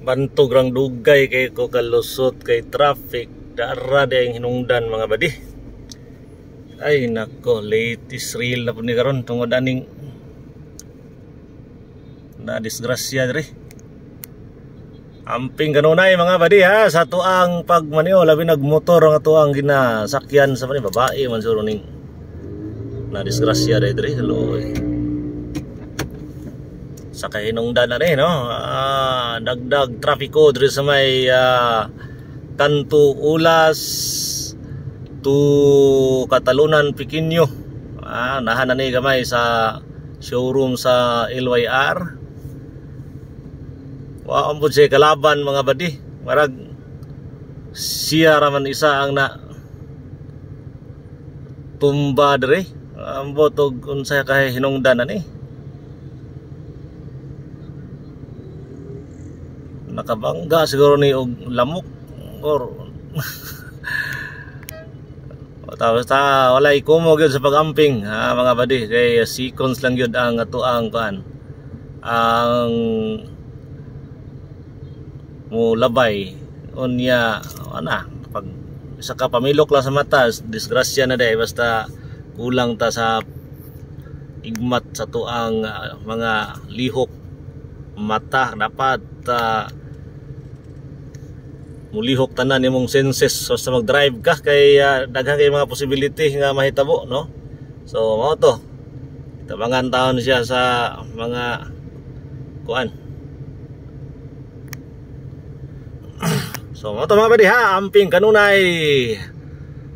bantog rang dugay kay ko kalusot kay traffic dara day hinungdan mga badi. Ay nako, latest reel na po ni karon tungod aning na disgrasya diri. Amping kanunay mga badi ha sa tuang pagmaniho labi nagmotor ang tuang ginasakyan sa man babae man suro ning na disgrasya diri loy. Sa kahinungdan na rin, no? Dagdag trafiko diri sa may Kanto Ulas to Katalunan Pequeño. Nahan na ni gamay sa showroom sa LYR. Ang po siya kalaban mga badi. Marag siya raman isa ang na tumba diri. Ang botog unsay kahinungdan na ni. Nakabangga siguro ni og lamok or tapos walay kumo gyud sa pagamping mga badi kay seconds lang gyud ang atuang kuan ang mulabay unya ana pag isa ka pamilok lang sa mata disgrasya na day basta kulang ta sa igmat sa tuang mga lihok mata dapat mulihok tanan imong senses so sa mag-drive ka kay daghan kay mga possibility nga mahitabo, no? So mao to tabangan taon siya sa mga kuan. So mao to mga badi ha, amping kanunay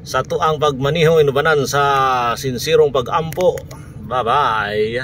sa tuang pagmaniho inubanan sa sinsirong pagampo. Bye bye.